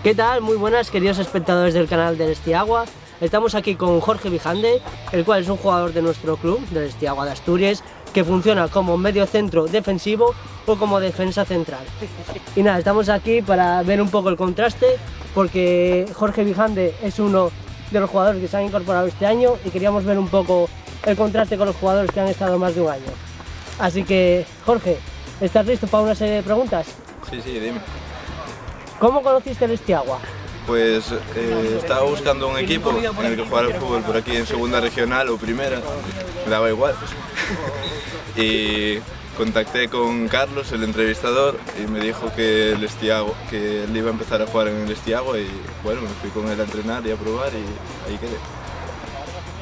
¿Qué tal? Muy buenas, queridos espectadores del canal del Estiagua. Estamos aquí con Jorge Vijande, el cual es un jugador de nuestro club, del Estiagua de Asturias, que funciona como medio centro defensivo o como defensa central. Y nada, estamos aquí para ver un poco el contraste, porque Jorge Vijande es uno de los jugadores que se han incorporado este año y queríamos ver un poco el contraste con los jugadores que han estado más de un año. Así que, Jorge, ¿estás listo para una serie de preguntas? Sí, dime. ¿Cómo conociste el Estiagua? Pues estaba buscando un equipo en el que jugar al fútbol por aquí en segunda regional o primera, me daba igual. Y contacté con Carlos, el entrevistador, y me dijo que que él iba a empezar a jugar en el Estiagua y bueno, me fui con él a entrenar y a probar y ahí quedé.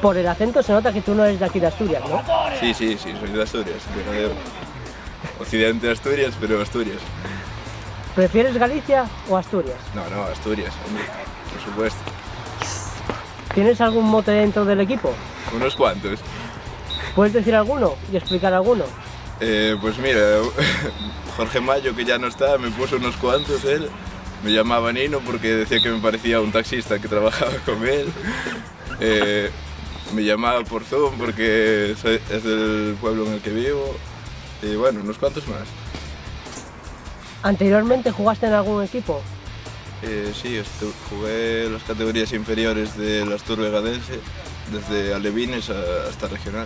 Por el acento se nota que tú no eres de aquí de Asturias, ¿no? Sí, soy de Asturias, de occidente de Asturias, pero Asturias. ¿Prefieres Galicia o Asturias? No, Asturias, hombre, por supuesto. ¿Tienes algún mote dentro del equipo? Unos cuantos. ¿Puedes decir alguno y explicar alguno? Pues mira, Jorge Mayo, que ya no está, me puso unos cuantos él. Me llamaba Nino porque decía que me parecía un taxista que trabajaba con él. Me llamaba por Zoom porque es del pueblo en el que vivo. Y bueno, unos cuantos más. ¿Anteriormente jugaste en algún equipo? Sí, jugué las categorías inferiores del Astur Vegadense, desde alevines hasta regional.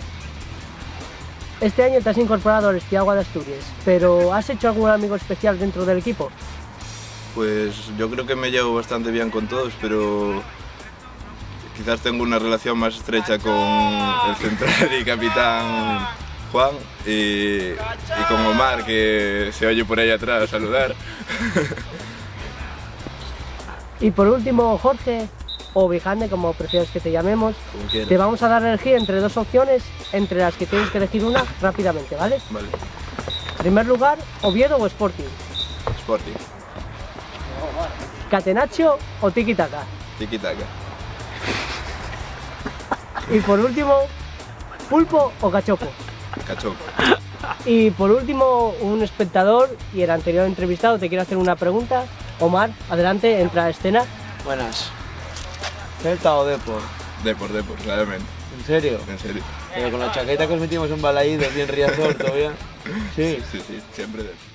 Este año te has incorporado al Estiagua de Asturias, pero ¿has hecho algún amigo especial dentro del equipo? Pues yo creo que me llevo bastante bien con todos, pero quizás tengo una relación más estrecha con el central y capitán Juan y con Omar, que se oye por ahí atrás a saludar. Y por último, Jorge, o Vijande, como prefieres que te llamemos, te vamos a dar a elegir entre dos opciones, entre las que tienes que elegir una rápidamente, ¿vale? Vale. En primer lugar, Oviedo o Sporting. Sporting. Catenaccio o Tiki Taka. Tiki Taka. Y por último, Pulpo o Cachopo. Cachopo. Y por último, un espectador y el anterior entrevistado te quiere hacer una pregunta. Omar, adelante, entra a escena. Buenas. ¿Celta o Depor? Depor, claramente. ¿En serio? En serio. Pero con la chaqueta que os metimos en Balaídos y en Riazor todavía. Sí. Sí, siempre Depor.